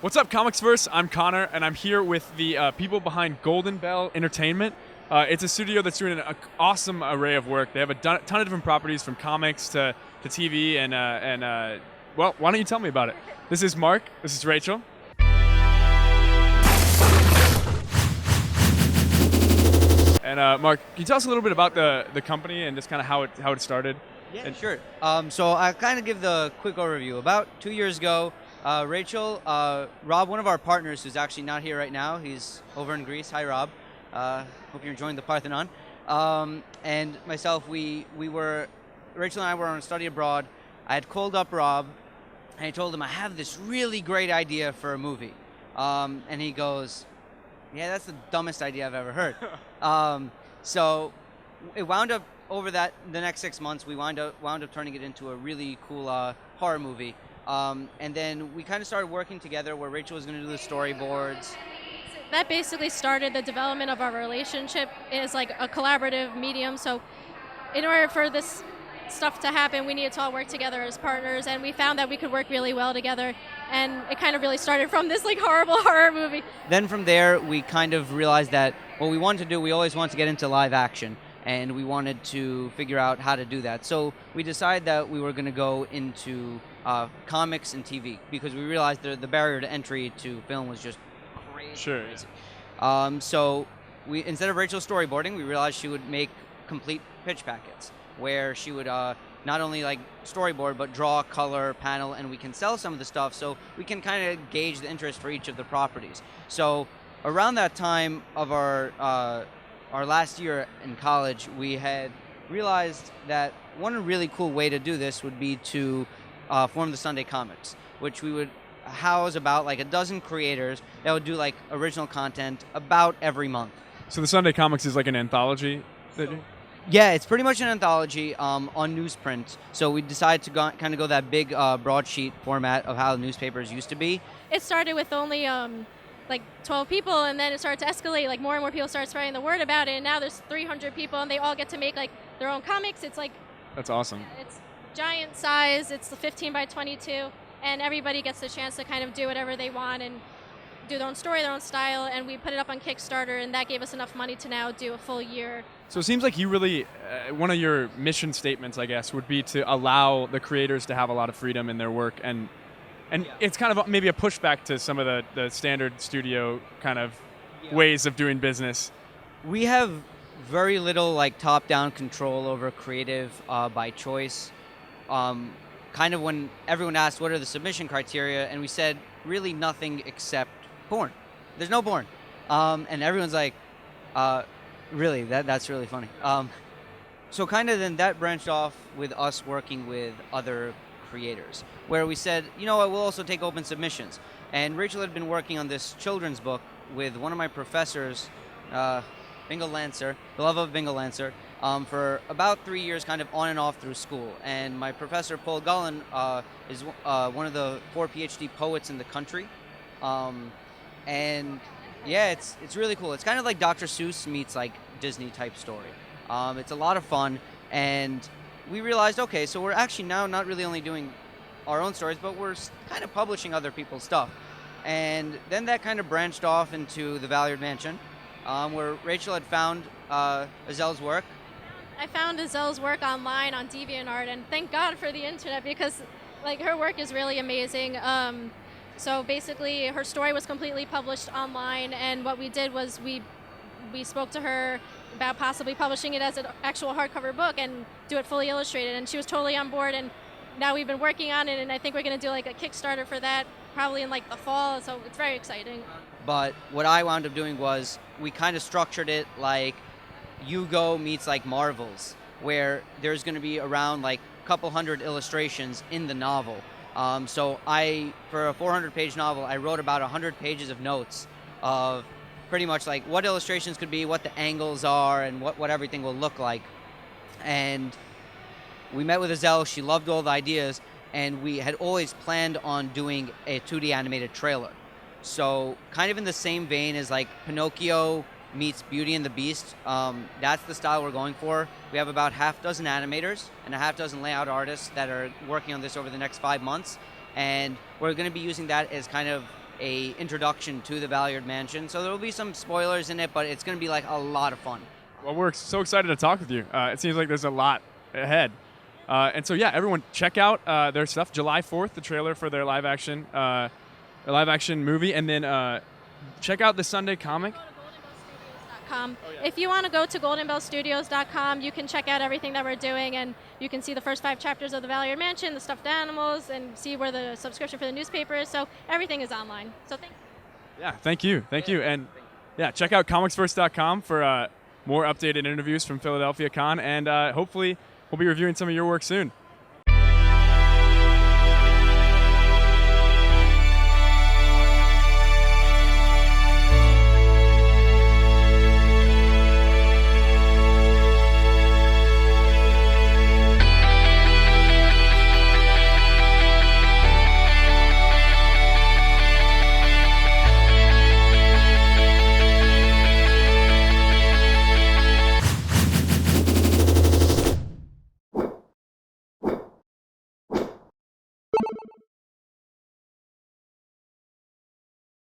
What's up, Comicsverse? I'm Connor, and I'm here with the people behind Golden Bell Entertainment. It's a studio that's doing an awesome array of work. They have a ton of different properties, from comics to TV, and well, why don't you tell me about it? This is Mark. This is Rachel. And Mark, can you tell us a little bit about the company and just kind of how it started? Yeah, sure. So I'll kind of give the quick overview. About 2 years ago, Rachel, Rob, one of our partners who's actually not here right now, he's over in Greece. Hi, Rob. Hope you're enjoying the Parthenon. And myself, Rachel and I were on a study abroad. I had called up Rob, and I told him I have this really great idea for a movie. And he goes, yeah, that's the dumbest idea I've ever heard. So it wound up, over the next 6 months, we wound up turning it into a really cool horror movie. And then we kind of started working together where Rachel was going to do the storyboards. That basically started the development of our relationship as like a collaborative medium. So in order for this stuff to happen, we needed to all work together as partners, and we found that we could work really well together, and it kind of really started from this like horrible horror movie. Then from there, we kind of realized that what we wanted to do, we always wanted to get into live action, and we wanted to figure out how to do that. So we decided that we were going to go into comics and TV, because we realized the barrier to entry to film was just crazy. Sure. So we, instead of Rachel storyboarding, we realized she would make complete pitch packets, where she would not only like storyboard, but draw, color, panel, and we can sell some of the stuff, so we can kind of gauge the interest for each of the properties. So around that time of our last year in college, we had realized that one really cool way to do this would be to form the Sunday Comics, which we would house about like a dozen creators that would do like original content about every month. So the Sunday Comics is like an anthology? Yeah, it's pretty much an anthology on newsprint. So we decided to kind of go that big broadsheet format of how newspapers used to be. It started with only like 12 people, and then it started to escalate. Like more and more people started spreading the word about it, and now there's 300 people, and they all get to make like their own comics. It's like, that's awesome. It's giant size. It's the 15 by 22, and everybody gets the chance to kind of do whatever they want and do their own story, their own style. And we put it up on Kickstarter, and that gave us enough money to now do a full year. So it seems like you really, one of your mission statements, I guess, would be to allow the creators to have a lot of freedom in their work, and it's kind of maybe a pushback to some of the standard studio kind of ways of doing business. We have very little like top-down control over creative by choice. Kind of when everyone asked what are the submission criteria, and we said really nothing except porn. There's no porn. And everyone's like, really? That's really funny. So kind of then that branched off with us working with other creators, where we said, you know what, we'll also take open submissions. And Rachel had been working on this children's book with one of my professors, Bingo Lancer, the love of Bingo Lancer, for about 3 years, kind of on and off through school. And my professor, Paul Gullen, is one of the 4 PhD poets in the country. And yeah, it's really cool. It's kind of like Dr. Seuss meets like Disney type story. It's a lot of fun, and we realized, okay, so we're actually now not really only doing our own stories, but we're kind of publishing other people's stuff. And then that kind of branched off into the Valliard Mansion, where Rachel had found Azel's work. I found Azel's work online on DeviantArt, and thank God for the internet, because like her work is really amazing. So basically, her story was completely published online, and what we did was we spoke to her about possibly publishing it as an actual hardcover book and do it fully illustrated, and she was totally on board, and now we've been working on it, and I think we're going to do like a Kickstarter for that probably in like the fall, so it's very exciting. But what I wound up doing was we kind of structured it like Hugo meets like Marvels, where there's going to be around like a couple hundred illustrations in the novel. So for a 400-page novel, I wrote about 100 pages of notes of pretty much like what illustrations could be, what the angles are, and what everything will look like. And we met with Azel. She loved all the ideas, and we had always planned on doing a 2D animated trailer. So kind of in the same vein as like Pinocchio meets Beauty and the Beast, that's the style we're going for. We have about half dozen animators and a half dozen layout artists that are working on this over the next 5 months, and we're going to be using that as kind of a introduction to the Valliard Mansion. So there will be some spoilers in it, but it's going to be like a lot of fun. Well, we're so excited to talk with you. It seems like there's a lot ahead. And so, yeah, everyone check out their stuff. July 4th, the trailer for their live action movie. And then check out the Sunday comic. If you want to go to goldenbellstudios.com, you can check out everything that we're doing, and you can see the first 5 chapters of the Valliard Mansion, the stuffed animals, and see where the subscription for the newspaper is. So everything is online. So thanks. Yeah, thank you. And yeah, check out comicsverse.com for more updated interviews from Philadelphia Con, and hopefully we'll be reviewing some of your work soon.